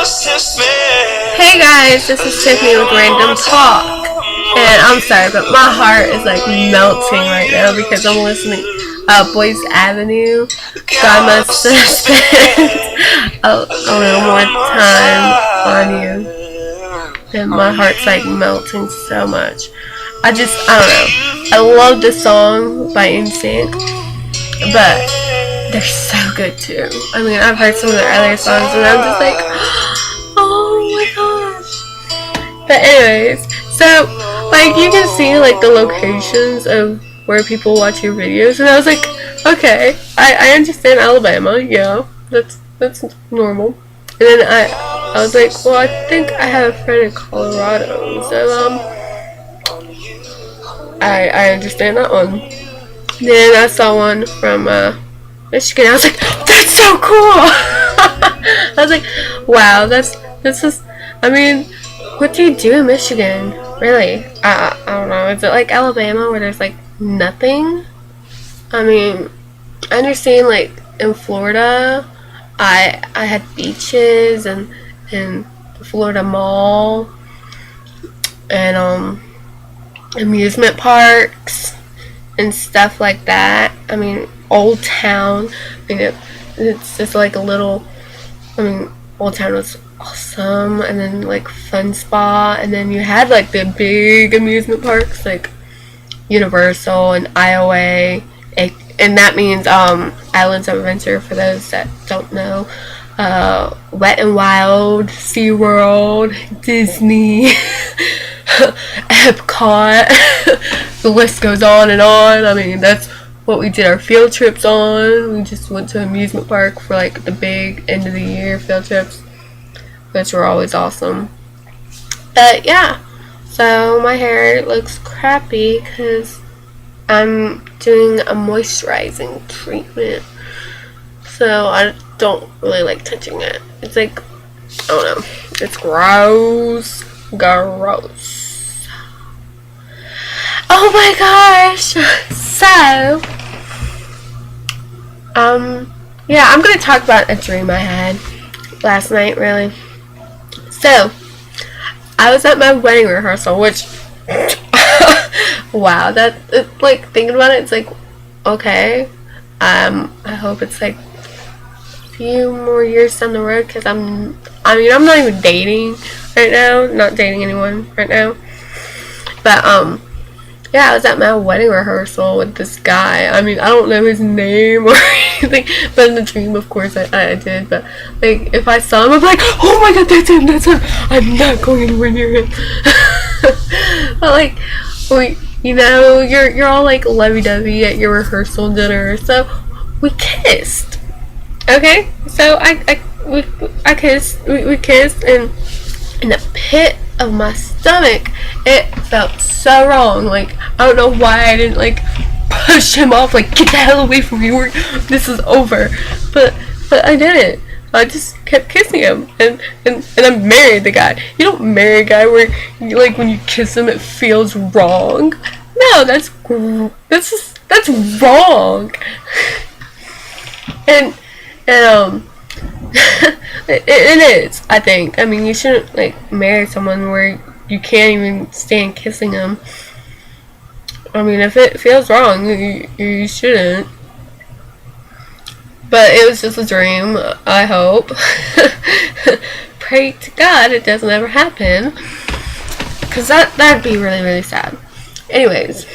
Hey guys, this is Tiffany with Random Talk, and I'm sorry, but my heart is like melting right now because I'm listening Boys Avenue, so I must spend a little more time on you, and my heart's like melting so much. I don't know. I love this song by NSYNC, but they're so good too. I mean, I've heard some of their other songs, and I'm just like, oh my gosh. But anyways, so like you can see like the locations of where people watch your videos, and I was like, okay, I understand Alabama, yeah, that's normal. And then I was like, well, I think I have a friend in Colorado, so I understand that one. Then I saw one from Michigan. I was like, that's so cool. I was like, wow, this is. I mean, what do you do in Michigan? Really? I don't know. Is it like Alabama where there's like nothing? I mean, I understand like in Florida, I had beaches and the Florida Mall and amusement parks and stuff like that. I mean, Old Town. I mean, it's just like a little. I mean, Old Town was awesome, and then like Fun Spa, and then you had like the big amusement parks like Universal and IOA, and that means Islands of Adventure for those that don't know. Wet and Wild, SeaWorld, Disney, Epcot. The list goes on and on. I mean, that's what we did our field trips on. We just went to an amusement park for like the big end of the year field trips, which were always awesome. But yeah, so my hair looks crappy because I'm doing a moisturizing treatment, so I don't really like touching it. It's like, I don't know, it's gross. Oh my gosh. So yeah, I'm gonna talk about a dream I had last night, really. So I was at my wedding rehearsal, which wow, that it's like, thinking about it, it's like, okay, I hope it's like a few more years down the road, because I'm not even dating right now, not dating anyone right now, but yeah, I was at my wedding rehearsal with this guy. I mean, I don't know his name or anything, but in the dream, of course, I did. But like, if I saw him, I'd be like, oh my god, that's him. I'm not going anywhere near him. But like, you're all like lovey-dovey at your rehearsal dinner, so we kissed. Okay, so I kissed. We kissed, and in the pit of my stomach, it felt so wrong. Like, I don't know why I didn't like push him off, like, get the hell away from me, this is over. But I didn't. I just kept kissing him, and I married the guy. You don't marry a guy where you, like, when you kiss him it feels wrong. No, that's wrong. and it is, I think. I mean, you shouldn't like marry someone where you can't even stand kissing them. I mean, if it feels wrong, you shouldn't. But it was just a dream, I hope. Pray to God it doesn't ever happen, because that'd be really, really sad. Anyways,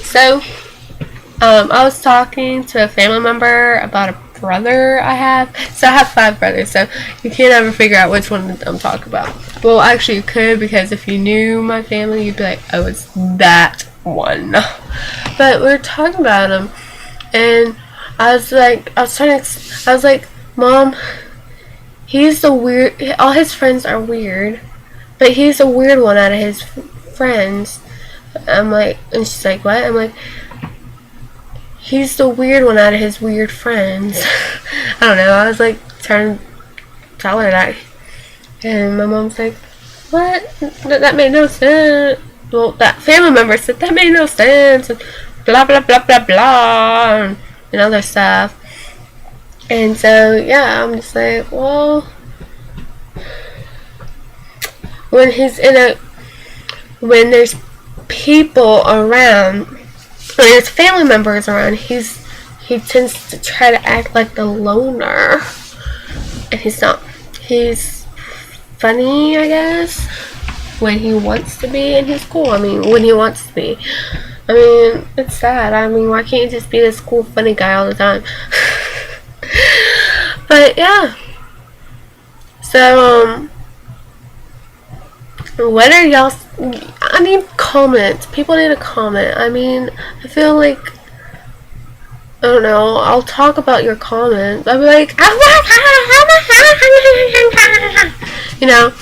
so I was talking to a family member about a brother I have. So I have 5 brothers, so you can't ever figure out which one I'm talking about. Well, actually you could, because if you knew my family, you'd be like, oh, it's that one. But we were talking about him, and I was like, Mom, he's the weird, all his friends are weird, but he's the weird one out of his friends. I'm like, and she's like, what? I'm like, he's the weird one out of his weird friends. I don't know. I was like trying to tell her that, and my mom's like, "What? That made no sense." Well, that family member said that made no sense, and blah blah blah blah blah, and other stuff. And so yeah, I'm just like, well, when he's in a, when there's people around, when there's family members around, he tends to try to act like the loner, and he's not. He's funny, I guess, when he wants to be, and he's cool. I mean, when he wants to be. I mean, it's sad. I mean, why can't you just be this cool, funny guy all the time? But yeah. So, what are y'all? I need comments. People need to comment. I mean, I feel like, I don't know. I'll talk about your comments. I'll be like, you know.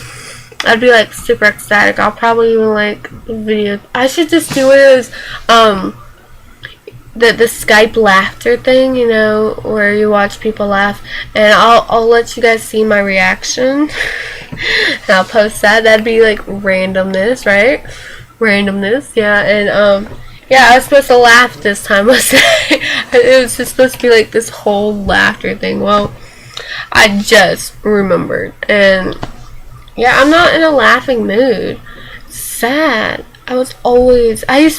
I'd be like super ecstatic. I'll probably even like video. I should just do it as the Skype laughter thing, you know, where you watch people laugh, and I'll let you guys see my reaction. And I'll post that. That'd be like randomness, right? Randomness, yeah. And yeah, I was supposed to laugh this time. It was just supposed to be like this whole laughter thing. Well, I just remembered, and yeah, I'm not in a laughing mood. Sad. I used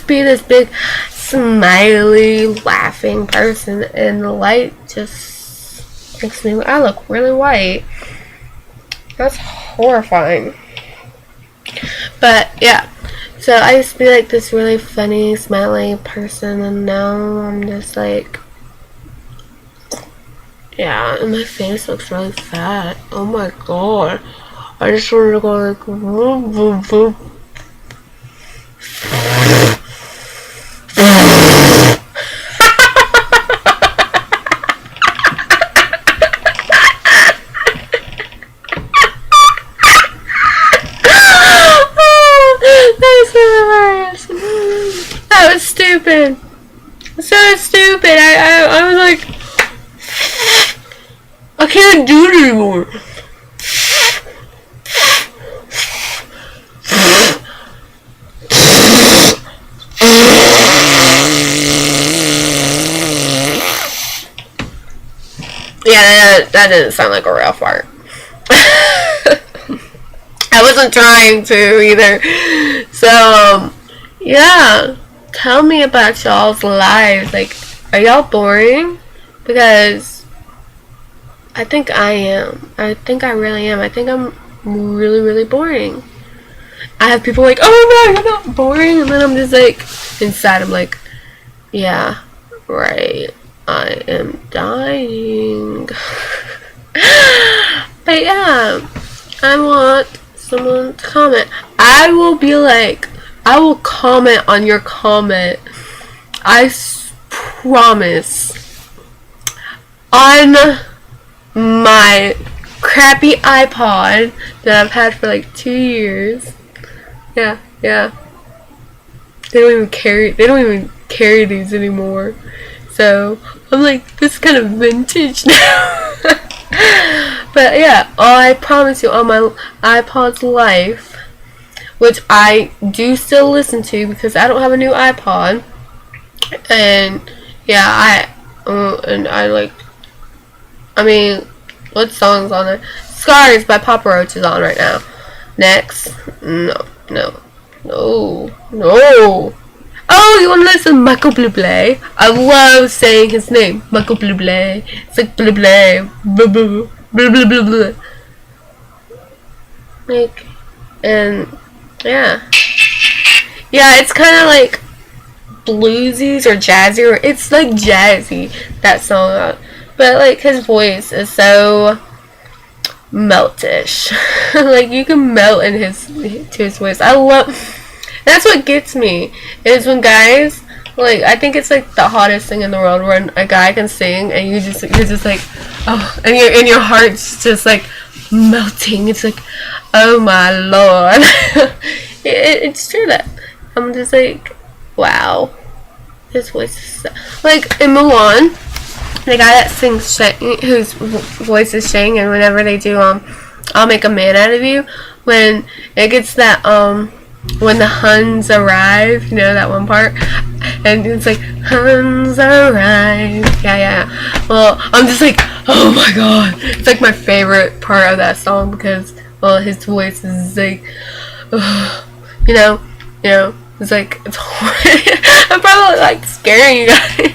to be this big, smiley, laughing person, and the light just makes me, I look really white. That's horrifying. But, yeah. So, I used to be like this really funny, smiley person, and now I'm just like, yeah, and my face looks really fat. Oh my god. I just wanted to go like, vroom, vroom, vroom. That was stupid. So stupid. I was like, I can't do it anymore. Yeah, that didn't sound like a real fart. I wasn't trying to either. So, yeah. Tell me about y'all's lives. Like, are y'all boring? Because I think I am. I think I really am. I think I'm really, really boring. I have people like, oh no, you're not boring. And then I'm just like, inside I'm like, yeah, right. I am dying. But yeah, I want someone to comment. I will comment on your comment. I promise. On my crappy iPod that I've had for like 2 years. Yeah. They don't even carry these anymore. So I'm like, this is kind of vintage now. But yeah, I promise you, on my iPod's life, which I do still listen to because I don't have a new iPod, and yeah, I mean, what song's on there? Scars by Papa Roach is on right now. Next, no. Oh, you want to listen to Michael Bublé? I love saying his name, Michael Bublé. It's like Bublé, blah. Like, and yeah, it's kind of like bluesy or jazzy, or it's like jazzy, that song. But like his voice is so meltish. Like you can melt in his voice. That's what gets me, is when guys, like, I think it's like the hottest thing in the world when a guy can sing and you're just like, oh, and your heart's just like melting. It's like, oh my lord. It's true that I'm just like, wow, his voice is so, like in Mulan, the guy that sings whose voice is Shang, and whenever they do I'll Make a Man Out of You, when it gets that when the Huns arrive, you know that one part, and it's like, Huns arrive, yeah. Well, I'm just like, oh my god, it's like my favorite part of that song because, well, his voice is like, you know, it's like, it's I'm probably like scaring you guys.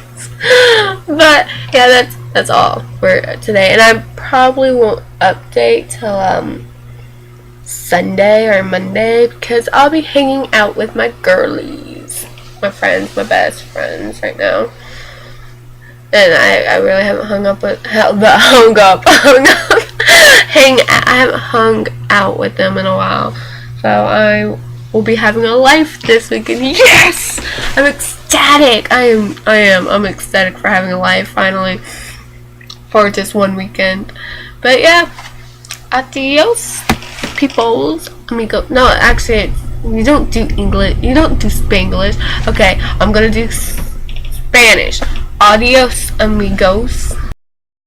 But yeah, that's all for today, and I probably won't update till Sunday or Monday, because I'll be hanging out with my girlies, my friends, my best friends right now. And I really haven't hung up, I haven't hung out with them in a while. So I will be having a life this weekend. Yes! I'm ecstatic. I'm ecstatic for having a life finally, for just one weekend. But yeah, adios, peoples. Amigo. No, actually, you don't do English. You don't do Spanglish. Okay, I'm gonna do Spanish. Adios, amigos.